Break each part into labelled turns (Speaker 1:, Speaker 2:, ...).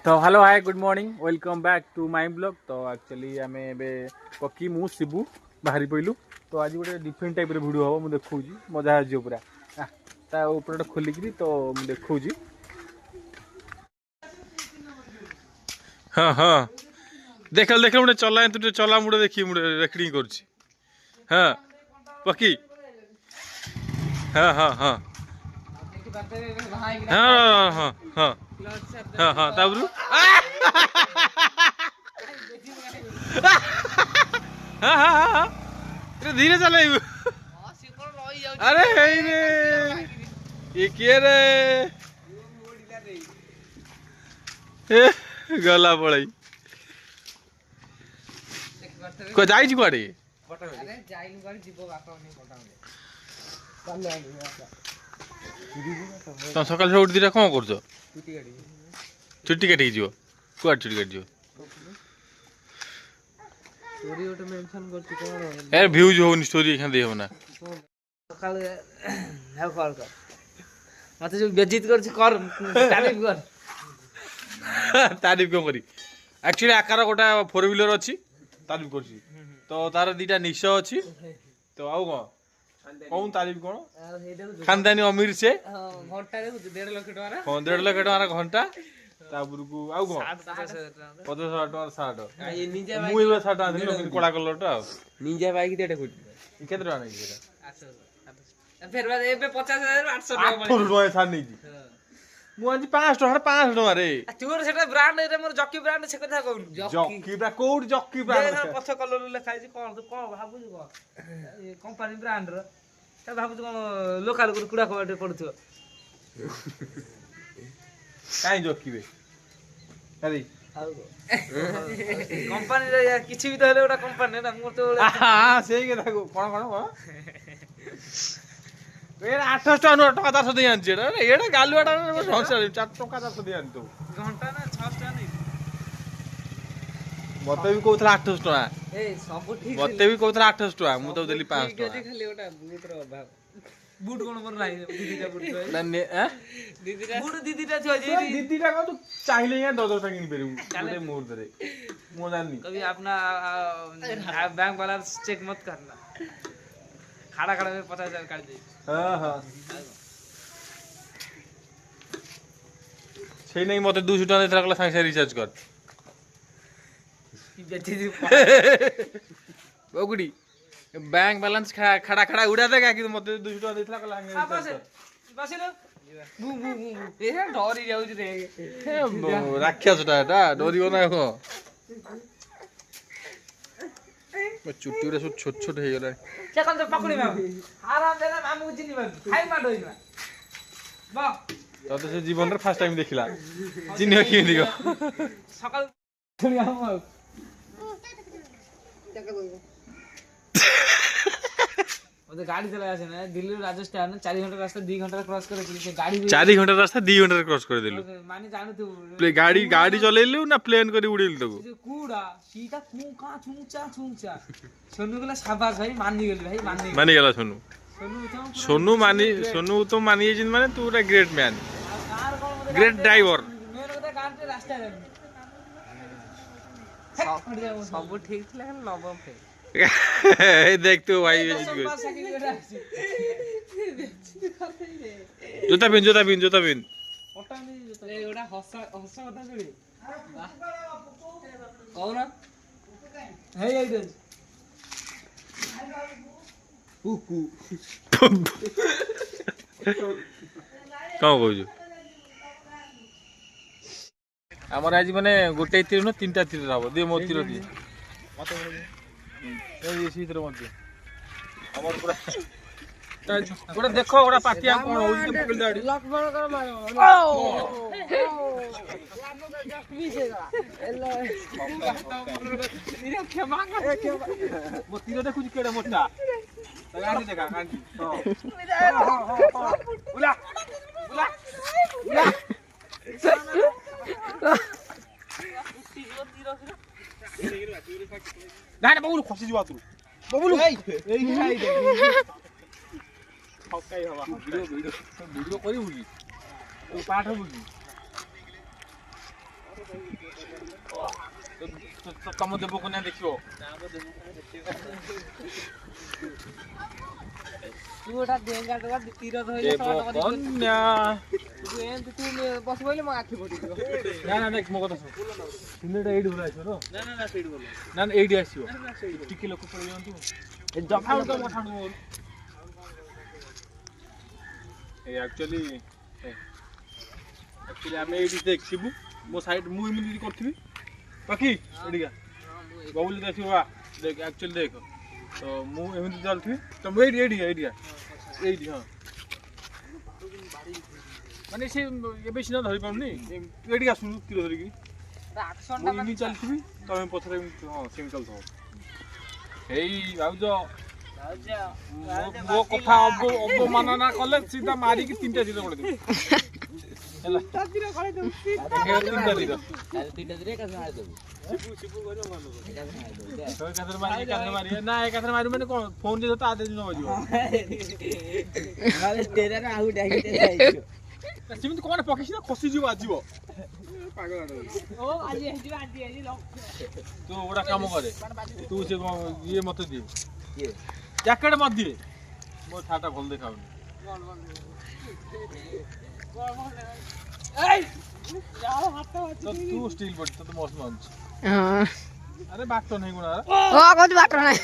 Speaker 1: तो hello hi good morning welcome back to my blog. तो actually आम पकी मु शिबू बाहरी पड़लु। तो आज गोटे डिफरेंट टाइप वीडियो हम मुझे देखा मजा आज पूरा ऊपर खोलिकी तो मुझे देखा। हाँ हाँ देख देख मुझे चला तु चला मुझे देखी मुझे रेकर्डिंग कर हाँ पकी हाँ हाँ हाँ हाँ हाँ हाँ हाँ हाँ ताबरू हाँ हाँ हाँ धीरे चल अरे रे ये किए रे गला पड़ाई को जाई कुआड़े तुम सकाल उठ दीटा कौन कर छुट्टी काटिक जीव कुआ छुट्टी काट यार व्यूज होनी स्टोरी एखान दे होना
Speaker 2: मत जो बेइज्जत कर तारीफ कर
Speaker 1: तारीफ क्यों करी एक्चुअली आकार गोटा 4 व्हीलर अच्छी तारीफ कर तो तार दीटा निश अच्छी तो आउ कौन तारीफ कौन खानदानी अमीर से
Speaker 2: घंटा देखु 1.5 लाख टका
Speaker 1: हाँ 1.5 लाख टका घंटा तापरकू आउ कौन 50,000 टका सार्ट मुझे सार्ट आनी कड़ा कलर
Speaker 2: निंजा बाइक देटे कोटी
Speaker 1: केते टका नहीं
Speaker 2: फिर बाद एबे 50,000 800
Speaker 1: टका सार्ट नहीं मु आज 5 टका रे
Speaker 2: तोर सेटा ब्रांड रे मोर जॉकी ब्रांड से कथा कहू
Speaker 1: जॉकी ब्रा कोड जॉकी ब्रांड
Speaker 2: पछ कलर लिखा है कोन तो कोन भाबु को ए कंपनी ब्रांड रो त भाबु को लोकल को कुडा खबरटे पडथो
Speaker 1: काई जॉकी बे अरे
Speaker 2: कंपनी रे किछि भी तो हेले ओटा कंपनी ना मोर तो
Speaker 1: हां सेही के थाको कोन ए 800 टका टका 400 दे आन जेडा एडा गालुआटा 4 टका 400 दे आन तो
Speaker 2: घंटा ना 600 टका नहीं
Speaker 1: मते भी कहथला 800 टका
Speaker 2: ए सब ठीक
Speaker 1: मते भी कहथला 800 टका मु तो देली 500 टका
Speaker 2: खाली ओटा बूट रो अभाव बूट कोन पर नाही दीदीटा बूट रो
Speaker 1: ना ने ह
Speaker 2: दीदीटा बूट दीदीटा छ जे
Speaker 1: दीदीटा को तू चाहिले या 10 टका किन पेरू गोटे मुहूर्त रे मु जाननी
Speaker 2: कभी अपना बैंक बैलेंस चेक मत करना खड़ा खड़ा में 50,000 काट दे
Speaker 1: हां हां छै नहीं मते 200 टका देथला कला सांगे रिचार्ज कर बगुड़ी बैंक बैलेंस खड़ा खड़ा उड़ा देगा कि मते 200 टका देथला कला सांगे
Speaker 2: बस लो बू बू बू ए डरी जाउ रे
Speaker 1: राक्षसटा एटा डरियो ना हो चुट्टी रे सब छोट छोट हे गला
Speaker 2: चकन तो पकड़ी मा आराम से ना मामू जिनी बन खाई मा डोई मा बा
Speaker 1: तो से जीवन रे फर्स्ट टाइम देखिला जिनी कि दिगो
Speaker 2: सकाल छुड़ी हम ओदे गाड़ी चला आसे ना दिल्ली राजस्थान 4 घंटा रास्ता 2 घंटा क्रॉस करे से गाड़ी
Speaker 1: 4 घंटा रास्ता 2 घंटा क्रॉस कर देलु
Speaker 2: माने जानु तू
Speaker 1: प्ले गाड़ी गाड़ी चलेलु ना प्लेन करी उड़ेल तको
Speaker 2: कुडा सीधा कुका छुंचा सोनू गला शाबाश भाई मानी गेल भाई
Speaker 1: मानी गेला सोनू तो मानी जिन माने तू रे ग्रेट मैन ग्रेट ड्राइवर
Speaker 2: मेरे को कार पे रास्ता रे सब ठीक थला नबम पे
Speaker 1: देख तू भाई जूता पिन
Speaker 2: एटा हसा कथा सुनी कौन हे आई कुकु
Speaker 1: कौन कहू आमर आज माने गोटे तीर न 3टा तीर हम दे मो तीर दिए गोटे देख गोटा पार्टी कौन हो तीर देखु केड़े मोटा ना बाबू खसी जा बाबू ঠকাই হবা ভিডিও ভিডিও ভিডিও করি বুঝি তো পাঠ বুঝি ତମ ଦେବ କନ୍ୟା ଦେଖିବ
Speaker 2: ତୁ ଗୋଟା ଡେଙ୍ଗା ଟଙ୍କା ତୀର ଧଇଲେ
Speaker 1: ଦେବ କନ୍ୟା
Speaker 2: ତୁ ଏମିତି ତୁ ବସି ପଇଲେ ମୋ ଆଖି ପଡିଯିବ।
Speaker 1: ନା ନା ଦେଖ ମୋ କଥା ଶୁଣ ସିନେଟା ଏଇଠି ଭଲ ଆସିବ
Speaker 2: ନା ନା ନା ସେଇଠି ଭଲ।
Speaker 1: ନା ନା ଏଇଠି ଆସିବ ଟିକେ ଲୋକ ପଳେଇ ଯାଆନ୍ତୁ ଏ ଜଫାଉ ତ ମୋ ଠାଣୁ ମୋର ଏ ଆକ୍ଚୁଆଲି ଆମେ ଏଇଠି ଦେଖିବୁ ମୋ ସାଇଡ୍ ମୁଁ ଏମିତି କରିଥିବି ବାକି ଏଠିକା ବବୁଲି ଦେଖିବ ବା ଦେଖ ଆକ୍ଚୁଆଲି ଦେଖ ତ ମୁଁ ଏମିତି ଚାଲୁଥିବି ତ ମୁଁ ଏଇଠିକା ଏଇଠି ହଁ ମାନେ ସେ ଏବେ ସିନା ଧରି ପାରୁନି ଏଇଠିକି ଆସୁନୁ ତୀର ଧରିକି ମୁଁ ଏମିତି ଚାଲିଥିବି ତମେ ପଛରେ ହଁ ସେମିତି ଚାଲୁଥିବ ଏଇ ଭାଉଜ ମୋ କଥା ଅବମାନନା କଲେ ସିଧା ମାରିକି 3ଟା ତୀର ପଡେଇଦେବି ହେଲା 3ଟା ତୀର ଏକାଥରେ ମାରିବ ମାନେ କଣ ଫୋନ ଯେ ତ ଆଦେ ଦିନ ବାଜିବ ସେମିତି କଣ ପକେଇଛି ନା ଖସିଯିବ ଆଜିବ ତୁ ଗୋଟା କାମ କରେ ତୁ ସେ ଇଏ ମତେ ଦିଏ ଜ୍ୟାକେଟ ମତେ ଦିଏ ମୋ ଛାଟା ଭଲ ଦେଖାଉନି ତୁ ଷ୍ଟିଲ ବଡି ତତେ ମସ୍ତ ମାନୁଛି ଆରେ ବାଟ ନାହିଁ ଗୁଣା
Speaker 3: ବାଟ ନାହିଁ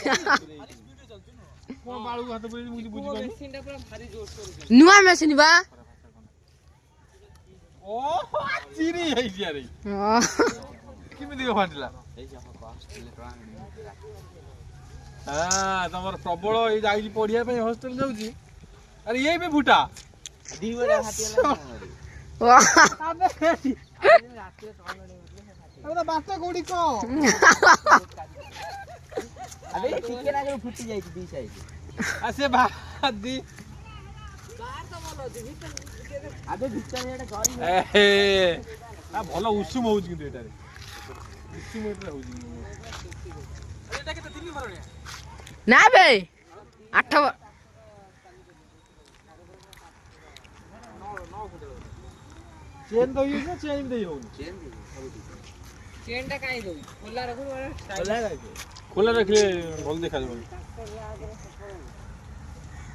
Speaker 1: କଣ ବାଳୁକୁ ହାତ ପୁରେଇ ମୁଁ ବୁଝିପାରୁନି
Speaker 3: ନୂଆ ମେସିନ ବା
Speaker 1: ଓ ଚିରି ହେଇଛି ଆରେ କେମିତି ଫାଟିଲା ତମର ପ୍ରବଳ ଏଇ ଯାଇଛି ପଢିବା ପାଇଁ ହଷ୍ଟେଲ ଯାଉଛି ଆରେ ଇଏ ବି ଫୁଟା ବାଟ କୋଉଠି କଣ
Speaker 2: ଫୁଟି ଯାଇଛି ଦି ସାଇଡ
Speaker 1: ସେ ଭାଦି ଭଲ ଉଷୁମ ହଉଛି କିନ୍ତୁ ଏଟାରେ ଉଷୁମ ଏଟାରେ ହଉଛି
Speaker 3: ନା ବେ 8
Speaker 1: ଚେନ୍ ଦେଇ ନା ଚେନ୍ ଦେଇ ହଉନି
Speaker 2: ଚେନ୍ ଟା କାଇଁ ଦଉ ଖୋଲା ରଖୁ
Speaker 1: ଖୋଲା ରଖିଲେ ଭଲ ଦେଖାଯିବନି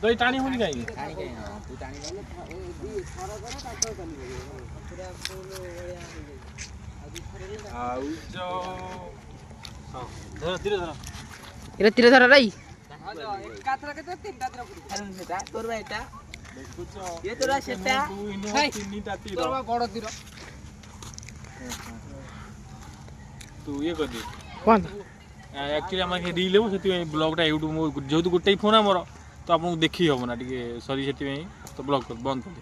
Speaker 1: ଦହି ଟାଣି ହଉନି କାହିଁକି ଆଉ
Speaker 3: ତୀର ଧର ରହି
Speaker 2: ଏକାଥର କେତେ 3ଟା ତୀର ପଡୁଛି ସେଟା ତୋର ବା ଏଟା
Speaker 1: ଦେଖୁଛ
Speaker 2: ଏ ତୋର ସେଟା
Speaker 1: 3ଟା ତୀର
Speaker 2: ତୋର ବା ବଡ ତୀର
Speaker 1: ତୁ ଇଏ କରିଦେ
Speaker 3: କଣ
Speaker 1: ଆକ୍ଚୁଆଲି ଆମର ରିଲ୍ ହେବ ସେଥିପାଇଁ ବ୍ଲଗ୍ଟା ୟୁଟ୍ୟୁବ୍ ଯେହେତୁ ଗୋଟେ ଫୋନ୍ ଆମର ତ ଆପଣଙ୍କୁ ଦେଖି ହେବ ନା ଟିକେ ସରି ସେଥିପାଇଁ ତ ବ୍ଲଗ୍ ବନ୍ଦ କରିଦେ